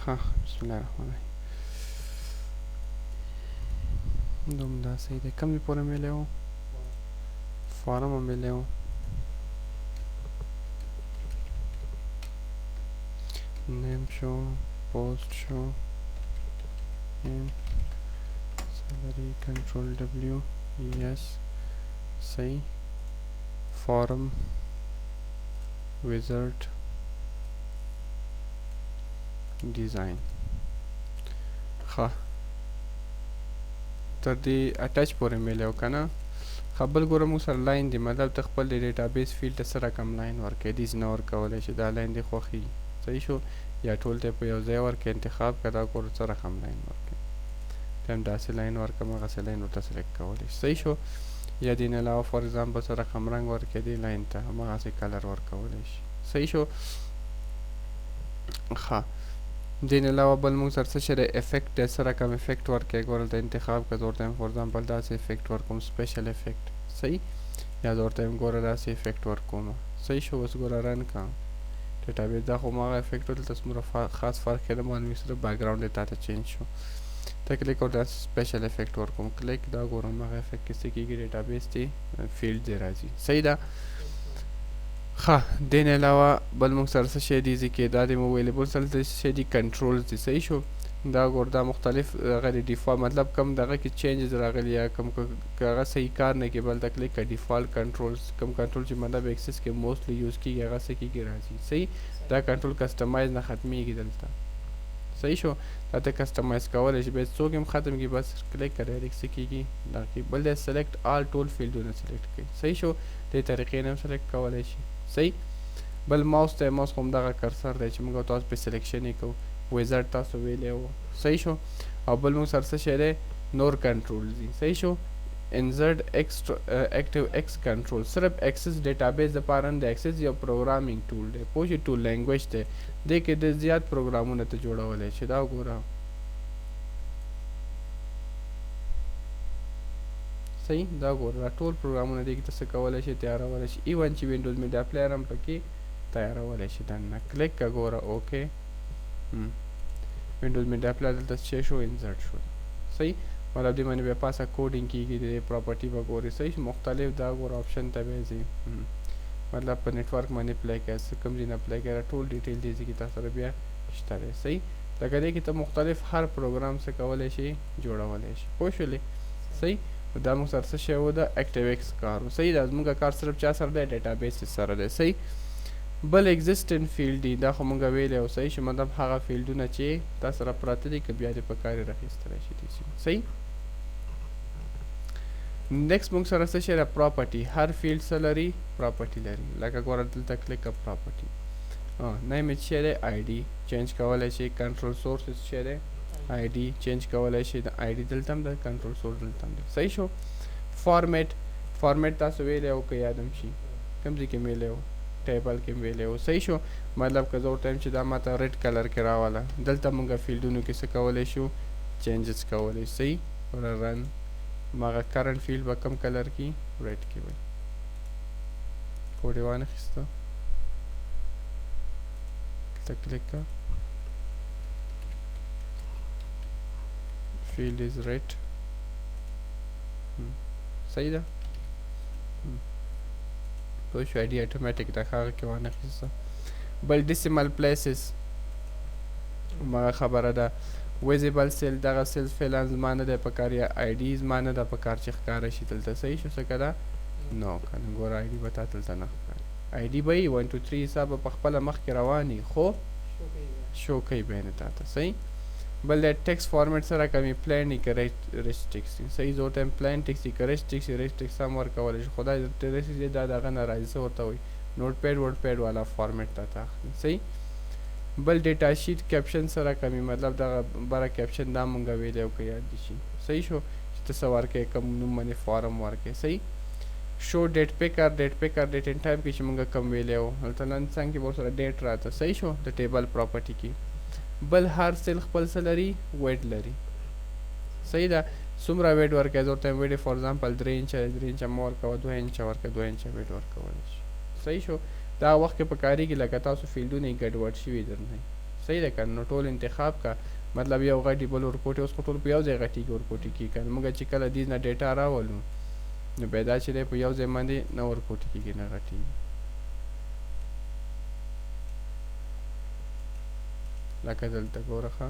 ها بسم الله الرحمن الرحیم دوم دا صحیح دی کم ځای پورې میلی و فارم هم میلی و نیم شو پوسٹ شو نیم سیلری کنٹرول ڈبلیو یس صحیح فارم ویزرد ډیزاین ښه تر دې اټچ پورې میلی و که نه ښه بل ګوره موږ سره لاین دی مطلب ته خپل د ډیټابیس فیلډ ته څه رقم لاین ورکوې داسې نه ورکولی چې دا لاین دې خوښي صحیح شو یا ټول ته په یو ځای ورکړې انتخاب که دا ګوره څه رقم لاین ورکوې ته هم داسې لاین ورکړم هغسې لاین ورته سلیکټ کولی شي صحیح شو یا دې نه علاوه فار ایگزامپل څه رقم رنګ ورکړې دې لاین ته همغسې کلر ورکولی شي صحیح شو ښه دې نه علاوه بل موږ سره څه شی دی افیکټ دی څه رقم افیکټ ورکوې ګوره ته انتخاب که زه ورته یم فار ایگزامپل داسې افیکټ ورکوم سپیشل افیکټ صحیح یا زه ورته یم ګوره داسې افیکټ ورکوم صحیح شو اوس ګوره رن کړم ډیټابیس دا خو هماغه افیکټ و دلته څومره خاص فرق یې نه معلومېږي صرف بیکګراونډ یې تا ته چینج شو ته کلیک او داسې سپیشل افیکټ ورکوم کلیک دا ګوره هماغه افیکټ کې څه کېږي ډیټابیس دی فیلډ دی راځي صحیح ده ښه دې نه علاوه بل موږ سره څه شی دي چې دا د موبایلیبل سره څه شی دي کنټرولز دي صحیح شو دا ګور دا مختلف هغه د ډیفالټ مطلب کم دغه کې چینجز راغلي یا کم که هغه صحیح کار نه کوي بل ته کلیک کړه ډیفالټ کنټرولز کم کنټرول چې مطلب ایکسس کې موستلی یوز کېږي هغه څه کېږي راځي صحیح دا کنټرول کسټمایز نه ختمېږي دلته صحیح شو دا ته کسټمایز کولی شي باید څوک هم ختم کړي بس کلیک کړه ډایرکټ څه کېږي دا کې بل دی سلیکټ آل ټول فیلډونه سلیکټ کړي صحیح شو دې طریقې نه هم سلیکټ کولی شي صحیح بل ماوس ته ماوس خو همدغه کرسر دی چې موږ تاسو پرې سلیکشن یې کوو ویزرډ تاسو ویلی و صحیح شو او بل موږ سره څه شی دی نور کنټرول دي صحیح شو انزرټ اکټیو ایکس کنټرول صرف ایکسس ډیټابیس دپاره نه دی ایکسس یو پروګرامینګ ټول دی پوه شې ټول لینګویج دی دې کې ډېر زیات پروګرامونه ته جوړولی شي دا وګوره صحیح دا ګوره دا ټول پروګرامونه دې کې ته څه کولی شي تیارولی شي ایون چې وینډوز میډیا پلیئر هم پکې تیارولی شي دننه کلیک که ګوره اوکې وینډوز میډیا پلیئر دلته څه شو انزرټ شو صحیح مطلب دې باندې بیا پاسه کوډینګ کېږي د پراپرټي به ګورې صحیح مختلف دا ګوره آپشن ته به ځي مطلب په نیټورک باندې اپلای کوې څه کوم ځای نه اپلای کوې ټول ډیټیل دې ځای کې تا سره بیا شته دی صحیح لکه دې کې ته مختلف هر پروګرام څه کولی شي جوړولی شي پوه شولې صحیح دا موږ سره څه شی و د اکټیو ایکس کار و صحیح دا زموږ کار صرف چا سره دی ډیټابیس سره دی صحیح بل ایگزسټنټ فیلډ دي دا خو موږ ویلی او صحیح شو مطلب هغه فیلډونه چې تا سره پراته دي که بیا دې په کار یې راخیستلی شي داسې صحیح نیکسټ موږ سره څه شی ده پراپرټي هر فیلډ څه لري پراپرټي لري لکه ګوره دلته کلیک کړه پراپرټي نیم یې څه دی آی ډي چینج کولی شي کنټرول سورس یې څه دی آی ډي چینج کولی شي د آی ډي دلته هم ده کنټرول سورس دلته هم ده صحیح شو فارمیټ تاسو ویلی او که یاد هم شي کوم ځای کې ویلی و ټیبل کې ویلی و صحیح شو مطلب که زه ورته یم چې دا ماته ریډ کلر کې راوله دلته موږ فیلډونو کې څه کولی شو چینجز کولی صحیح رن مغه کرنٹ فیلډ به کم کلر کې ریډ کې وي کوډ یې وانخیسته دلته کلیک کړه field is red صحیح ده پوه شو آیډي اټومیټیک ده هغه کې وانخیسته بل ډیسیمل پلیسز هماغه خبره ده ویزیبل سیل دغه سیل فعلا زما نه دی په کار یا آی ډي زما نه ده په کار چې ښکاره شي دلته صحیح شو څه که ده نو که نه ګوره آی ډي به تا دلته نه ښکاري آی ډي به یې 1 2 3 حساب به په خپله مخکې روان وي خو شو کوي به یې نه تا ته صحیح بل د ټیکس فارمیټ سره کمی پلین یې که ریچ ټیکس صحیح زه ورته یم پلین ټیکس یې که ریچ ټیکس یې ریچ ټیکس هم ورکولی شي خو دا ریچ دا د هغه نه راځي څه ورته وایي نوټ پیډ وډ پیډ والا فارمیټ ته ته اخلي صحیح بل ډیټا شیټ کیپشن سره کمی مطلب دغه بره کیپشن دا مونږ ویلی او که یاد دي شي صحیح شو چې ته څه ورکوې کوم نوم باندې فارم ورکوې صحیح شو ډیټ پیکر ډیټ ان ټایم کې چې مونږ کوم ویلی و هلته نن څنګ کې به ورسره ډیټ راته صحیح شو د ټیبل پراپرټي کې بل هر سیل خپل څه لري ویډ لري صحیح ده څومره ویډ ورکوې زه ورته یم ویډ فار ایگزامپل 3 انچه مه ورکوه 2 انچه ورکوه 2 انچه ویډ ورکولی شي صحیح شو دا وخت کې په کارېږي لکه تاسو فیلډونه یې ګډوډ شوي درنه صحیح ده کنه نو ټول انتخاب کا مطلب یو غټي بل ورکوټي اوس ټول په یو ځای غټي کې ورکوټي کې کنه موږ چې کله دې نه ډیټا راولو نو پیدا چې په یو ځای باندې نه ورکوټي کېږي نه غټي لکه دلته ګوره ښه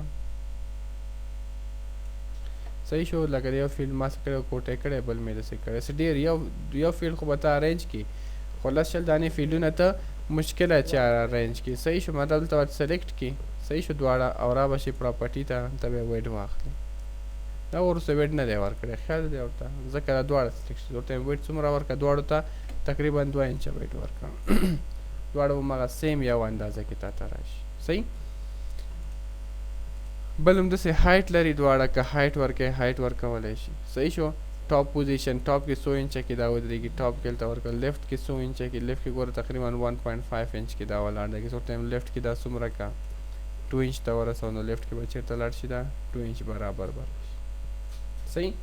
صحیح شو لکه یو فیلډ ما څه کړی کوټه کړی بل مې داسې کړی څه ډېر یو فیلډ خو به ته ارینج کړي خو لس شل دانې فیلډونه ته مشکله چې ارینج کړي صحیح شو ما دلته ورته سلیکټ کړي صحیح شو دواړه او را به شي پراپرټي ته ته به ویډ واخلي دا وروسته ویډ نه دی ورکړی خیال دی ورته ځکه دا دواړه سلیکټ شي ورته ویډ څومره ورکړه دواړو ته تقریبا 2 انچه ویډ ورکړه دواړه هماغه سیم یو اندازه کې تا ته راشي صحیح بل همداسې هایټ لري دواړه که هایټ ورکوي هایټ ورکولی شي صحیح شو ټاپ پوزیشن ټاپ کې 100 انچه کې دا ودرېږي ټاپ کې هلته ورکړه لیفټ کې 100 انچه کې لیفټ کې ګوره تقریبا 1.5 انچ کې دا ولاړ دی څو ټایم لیفټ کې دا څومره کا 2 انچ ته ورسو نو لیفټ کې به چېرته لاړ شي دا 2 انچ برابر به راشي صحیح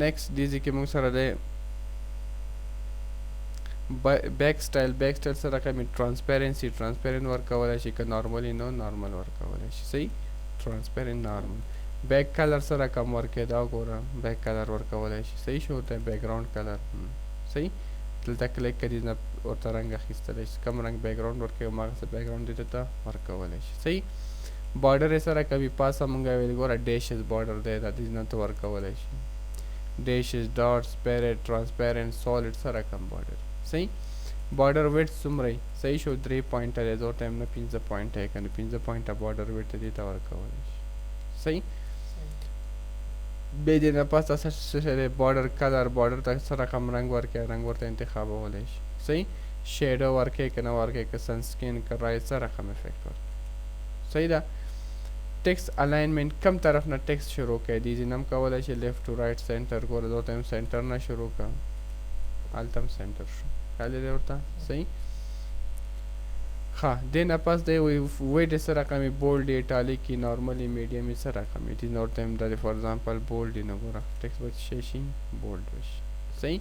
نیکسټ دې ځای کې موږ سره دی بیک سټایل سره کومې ترانسپیرنٹ ورکولی شي که نارملی نو نارمل ورکولی شي صحیح ترانسپیرنٹ نارمل بیک کلر سره کم ورکوي دا وګوره بیک کلر ورکولی شي صحیح شو ته بیک ګراوند کلر صحیح دلته کلیک کړي نه ورته رنګ اخیستلی شي کم رنګ بیک ګراوند ورکوي هماغسې بیک ګراوند دې ته ورکولی شي صحیح بارډر یې سره کوي پاسه مونږ ویل ګوره ډیشز بارډر دی دا دې نه ته ورکولی شي ډیشز ډاټس پیرټ ترانسپیرنٹ سالډ سره کم بارډر صحیح بارډر ویډ څومره صحیح شو 3 پوینټه دی زور ټایم نه 15 پوینټه یې کنه 15 پوینټه بارډر ویډ ته دې ته ورکولی شي صحیح بیا دې نه پس تاسو څه دی بارډر کلر بارډر ته سره کم رنګ ورکوي رنګ ورته انتخابولی شي صحیح شیډو ورکوي که نه ورکوي که سنسکرین که رایټ سره کم افیکټ ورکوي صحیح ده ټیکس الاینمنٹ کم طرف نه ټیکس شروع کوي دې نه هم کولی شي لیفټ ټو رایټ سینټر ګوره دلته هم سینټر نه شروع کړه هلته هم سینټر شو خیال دی ورته صحیح ښه دې نه پس دی ویډ یې څه رقم یې بولډ یې ټالیک یې نارمل یې میډیم یې څه رقم یې دې نور ته هم دا فار ایگزامپل بولډ یې نه ګوره ټیکس به څه شي بولډ وشي صحیح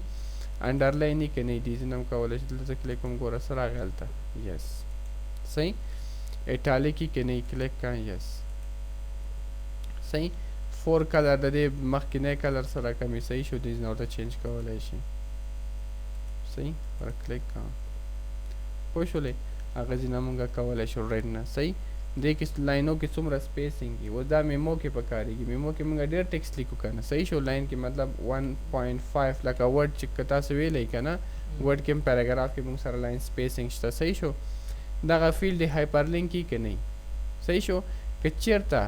انډرلاین یې که نه دې نه هم کولی شي دلته کلیک کوم ګوره څه راغی هلته یس صحیح ایټالیک یې که نه کلیک کړه یس صحیح فور کلر د دې مخکینی کلر سره کم یې صحیح شو دې نه ورته چینج کولی شي صحیح ور کلیک کړه پوه شولې هغه ځینه مونږ کولی شو ریډ نه صحیح دې کې لاینو کې څومره سپیسینګ وي اوس دا میمو کې پکارېږي میمو کې مونږ ډېر ټیکس لیکو که نه صحیح شو لاین کې مطلب 1.5 لکه ورډ چې که تاسو ویلی که نه ورډ کې هم پیراګراف کې مونږ سره لاین سپیسینګ شته صحیح شو دغه فیلډ یې هایپر لینک یي که نه صحیح شو که چېرته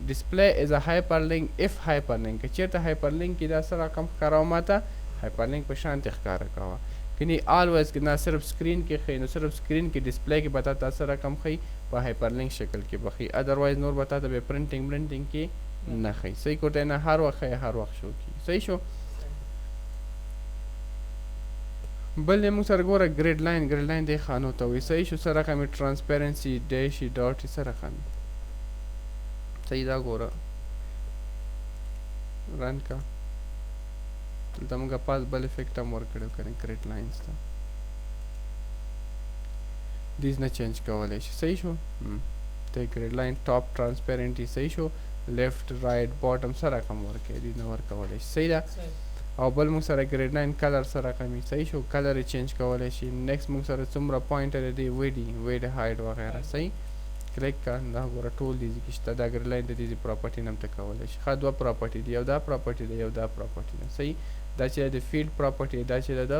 ډسپلی از ا هایپر لینک اف هایپر لینک که چېرته هایپر لینک کې دا څه رقم ښکاره ماته هایپر لینک په شانتې ښکاره کوه کنی آلویز که نه صرف سکرین کې ښیي نو صرف سکرین کې ډسپلی کې به تا ته څه رقم ښیي په هایپر لینک شکل کې به ښیي ادروایز نور به تا ته بیا پرنټینګ کې نه ښیي صحیح کوټی نه هر وخت ښیي هر وخت شو کېږي صحیح شو بل یې موږ سره ګوره ګریډ لاین دې خانو ته وایي صحیح شو څه رقم یې ټرانسپیرنسي ډیش یې ډاټ یې څه رقم صحیح دا ګوره رن کا دلته موږ پاس بل افیکټ هم ورکړی و که نه ګریډ لاینز ته دیز نه چینج کولی شي صحیح شو ته ګریډ لاین ټاپ ټرانسپیرنټ یې صحیح شو لیفټ رایټ باټم څه رقم ورکوي دیز نه ورکولی شي صحیح ده او بل موږ سره ګریډ لاین کلر سره رقم یي صحیح شو کلر یې چینج کولی شي نیکسټ موږ سره څومره پوینټر دی ویډ هایډ وغیره صحیح کلیک کړه دا ګوره ټول دې کې شته دا ګریډ لاین د دې پراپرټي نه هم ته کولی شي ښه دوه پراپرټي دي یو دا پراپرټي ده یو دا پراپرټي ده صحیح دا چې د فیلډ پراپرټي دا چې د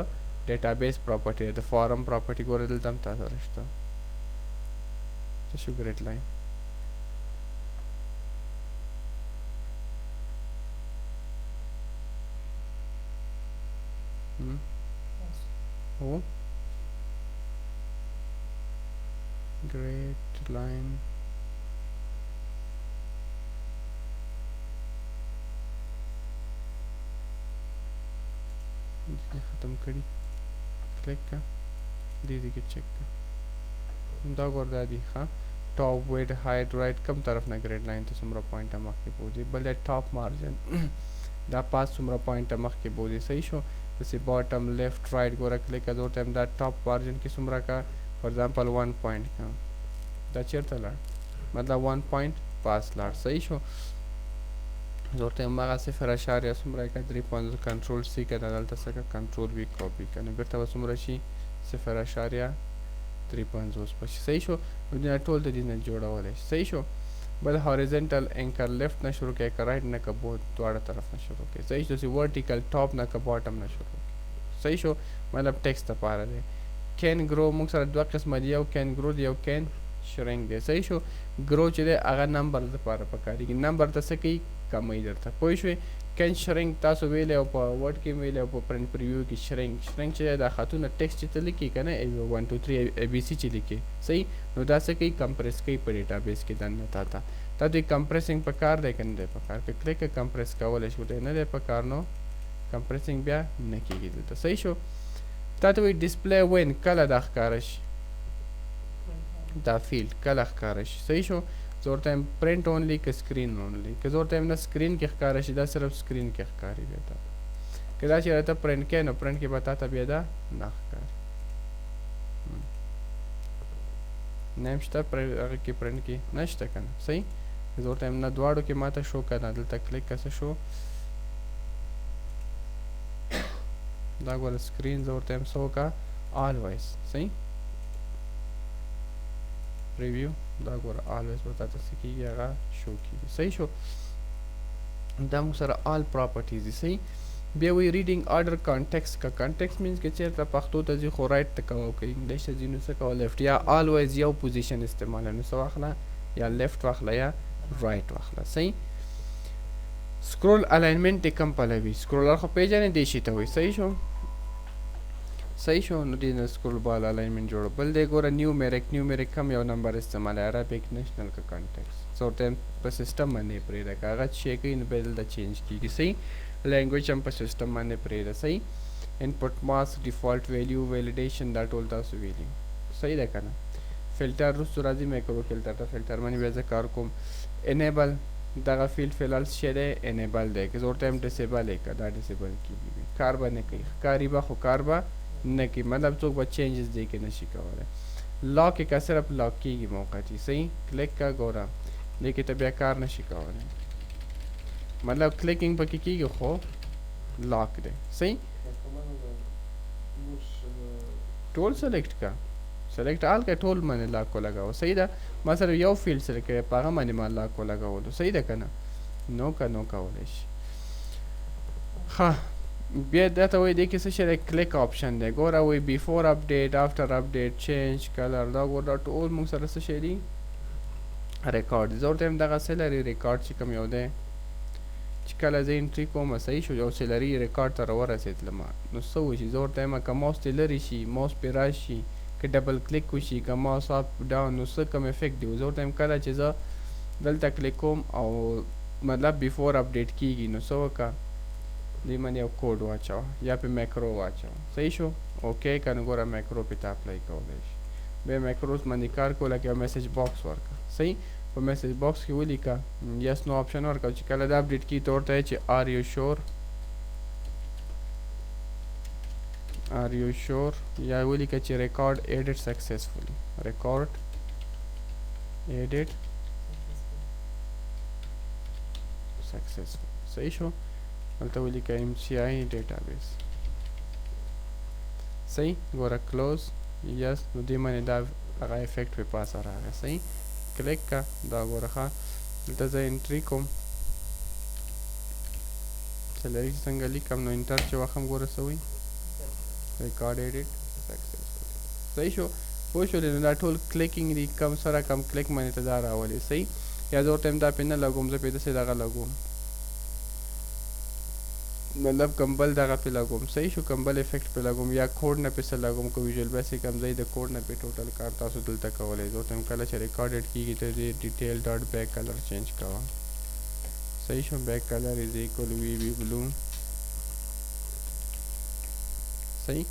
ډیټابیس پراپرټي د فارم پراپرټي ګوره دلته هم تا سره شته څه شو ګریډ لاین हो great line ختم کړي کلیک کا دې کې چیک کا دا ګوردا دي ها ټاپ ویډ هایټ رائټ کم طرف نه ګریډ لاین ته څومره پوینټه مخکې بوځي بل ټاپ مارجن دا پاس څومره پوینټه مخکې بوځي صحیح شو داسې باټم لیفټ رائټ ګوره کلیک کړه ټایم دا ټاپ مارجن کې څومره کا فار ایگزامپل 1 پوینټ کا دا چیرته لاړ مطلب 1 پوینټ پاس لاړ صحیح شو زه ورته وایم هغه 0 څومره که 3 کنټرول سی که دلته څه که کنټرول وي کاپي که نو بېرته به څومره شي 0.350 پشي صحیح شو نو ټول د دې نه جوړولی شي صحیح شو بل هاریزنټل انکر لیفت نه شروع کړئ که رایټ نه که بوت دواړه طرف نه شروع کړئ صحیح شو چې ورټیکل ټاپ نه که باټم نه شروع کړئ صحیح شو مطلب ټیکسټ دپاره دی کین ګرو موږ سره دوه قسمه دی یو کین ګرو دی یو کین شرینک دی صحیح شو ګرو چې دی هغه نمبر دپاره پکارېږي نمبر ته څه کوي کمی درته پوه شوې کین شرینک تاسو ویلی او په ورډ کې ویلی او په پرنټ پریویو کې شرینک چې دا خطونه ټیکسټ چې ته لیکي که نه 1 2 3 ABC چې لیکي صحیح نو دا څه کوي کمپریس کوي په ډیټابیس کې دننه تا ته دوی کمپریسینګ په کار دی که نه دی په کار که کلیک کمپریس کولی شو دی نه دی په کار نو کمپریسینګ بیا نه کېږي دلته صحیح شو تا ته وایي ډسپلی وین کله دا ښکاره شي دا فیلډ کله ښکاره شي صحیح شو زه ورته وایم پرنټ اونلی که سکرین اونلی که زه ورته وایم نه سکرین کې ښکاره شي دا صرف سکرین کې ښکاري بیا تا که دا چېرې ته پرنټ کوې نو پرنټ کې به تا ته بیا دا نه ښکاري نیم شته هغه کې پرنټ کې نشته که نه صحیح زه ورته وایم نه دواړو کې ما ته شو که نه دلته کلیک که څه شو دا ګوره سکرین زه ورته وایم څه وکړه آل وایس صحیح پریویو دا ګوره آل وایس به تا ته څه کېږي هغه شو کېږي صحیح شو دا موږ سره آل پراپرټیز دي صحیح بیا وایي ریډینګ آرډر کانټیکس که کانټیکس مینس که چېرته پښتو ته ځي خو رایټ ته کوه که انګلیش ته ځي نو څه کوه لیفټ یا آل وایز یو پوزیشن استعماله نو څه واخله یا لیفټ واخله یا رایټ واخله صحیح سکرول الاینمنټ یې کم پلوي سکرولر خو پېژنې دې شي ته وایي صحیح شو صحیح شو نو دې نه سکرول بال الاینمنټ جوړو بل دی ګوره نیومریک کم یو نمبر استعمال عربیک نیشنل که کانټیکس زه ورته په سیسټم باندې یې پرېږده که هغه شی کوي نو بیا دلته چینج کېږي صحیح لینګویج هم په سیسټم باندې پرېږده صحیح انپوټ ماسک ډیفالټ ویلیو ویلیډیشن دا ټول تاسو ویلي صحیح ده که نه فلټر وروستو راځي میکرو فلټر ته فلټر باندې بیا زه کار کوم انیبل دغه فیلډ فلحال څه شی دی انیبل دی که زه ورته یم ډسیبل یې که دا ډسیبل کېږي کار به نه کوي ښکاري به خو کار به نه کوي مطلب څوک به چینجز دی کې نشي کولی لاک یې که صرف لاک کېږي موقتي صحیح کلیک که ګوره دې کې ته بیا کار نشي کولی مطلب کلیکینګ پکې کېږي خو لاک دی صحیح ټول سلیکټ کا سلیکټ آل که ټول باندې لاک ولګوه صحیح ده ما سره یو فیلډ سلیکټ کړی په هغه باندې ما لاک ولګولو صحیح ده که نه نو کولی شي ښه بیا دا ته وایي دې کې څه شی دی کلیک آپشن دی ګوره وایي بیفور اپډیټ آفټر اپډیټ چینج کلر دا ګوره دا ټول موږ سره څه شی دي ریکارډ زه ورته یم دغه څه لري ریکارډ چې کوم یو دی چې کله زه انټري کوم صحیح شو یو څه لري ریکارډ ته راورسېدلم نو څه وشي زه ورته یم که ماوس دې لرې شي ماوس پرې راشي که ډبل کلیک وشي که ماوس اپ ډاون نو څه کوم افیکټ دی زه ورته یم کله چې زه دلته کلیک کوم او مطلب بیفور اپډیټ کېږي نو څه وکړه دې باندې یو کوډ واچوه یا پې میکرو واچوه صحیح شو اوکې که نه ګوره میکرو پې ته اپلای کولی شي بیا میکروز باندې کار کوو لکه یو میسیج باکس ورکړه صحیح په میسیج باکس کې ولیکه یس نو آپشن ورکړه چې کله دا اپډیټ کېږي ته ورته وایې چې آر یو شور یا ولیکه چې ریکارډ ایډیټ سکسیسفولي ریکارډ ایډیټ سکسیسفول صحیح شو دلته ولیکه ایم سی آی ډیټابیس صحیح ګوره کلوز یس نو دې باندې دا هغه افیکټ پې پاسه راغی صحیح کلیک کا دا ګوره ښه دلته زه انټري کوم سیلري چې څنګه لیکم نو انټر چې وخم ګوره څه وایي ریکارډ ایډیټ سکسیسفول صحیح شو پوه شولې نو دا ټول کلیکینګ دي کم سره کم کلیک باندې ته دا راولي صحیح یا زه ورته یم دا پې نه لګوم زه پې داسې دغه لګوم مطلب کمبل دغه پې لګوم صحیح شو کمبل افیکټ پې لګوم یا کوډ نه پې څه لګوم که ویژوال بیسک هم ځای د کوډ نه پې ټوټل کار تاسو دلته کولی زه ورته یم کله چې ریکارډډ کېږي ته دې ډیټیل ډاټ بیک کلر چینج کوه صحیح شو بیک کلر از ایکول وی بلو صحیح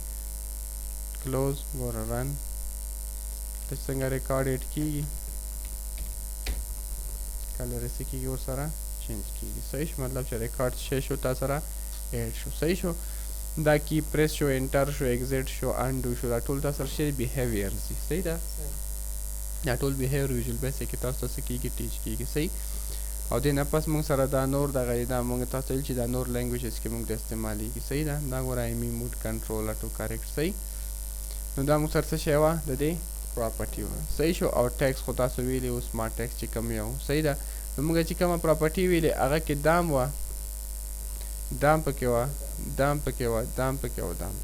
کلوز ګوره رن ته څنګه ریکارډډ کېږي کلر یې څه کېږي ورسره چینج کېږي صحیح شو مطلب چې ریکارډ شی شو تا سره ایډ شو صحیح شو دا کی پریس شو انټر شو ایگزیټ شو انډو شو دا ټول تا سره شی بیهیویرز دي صحیح ده دا ټول بیهیویر ویژوال بیسیک کې تاسو ته څه کېږي ټیچ کېږي صحیح او دې نه پس موږ سره دا نور دغه دا موږ تاسو ته ویل چې دا نور لینګویجز کې موږ د استعمالیږي صحیح ده دا ګوره ایمي مود کنټرول اټو کریکټ صحیح نو دا موږ سره څه شی وه د دې پراپرټي وه صحیح شو او ټیکس خو تاسو ویلي اوس ما ټیکس چې کوم یو صحیح ده نو موږ چې کومه پراپرټي ویلې هغه کې دام وه دام پکې وه دام پکې وه دام پکې وه دام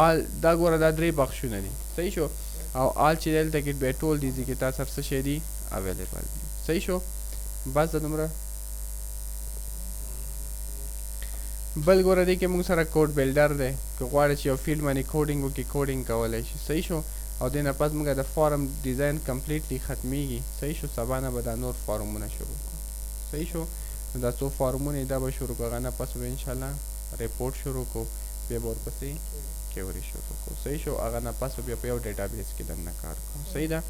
آل دا ګوره دا درې بخشونه دي صحیح شو او آل چې دلته کې بیا ټول دي چې تا سره څه شی دي اویلیبل دي صحیح شو بس د دومره بل ګوره دی کې موږ سره کوډ بلډر دی که غواړئ چې یو فیلډ باندې کوډینګ وکړي کوډینګ کولی شي صحیح شو او دې نه پس موږ د فارم ډیزاین کمپلیټلی ختمیږي صحیح شو سبا نه به دا نور فارمونه شروع کړو صحیح شو نو دا څو فارمونه دا به شروع کړو هغه نه پس به انشاءالله ریپورټ شروع کړو بیا به ورپسې کیوري شروع کړو صحیح شو هغه نه پس بیا په یو ډیټابیس کې دننه کار کوو صحیح ده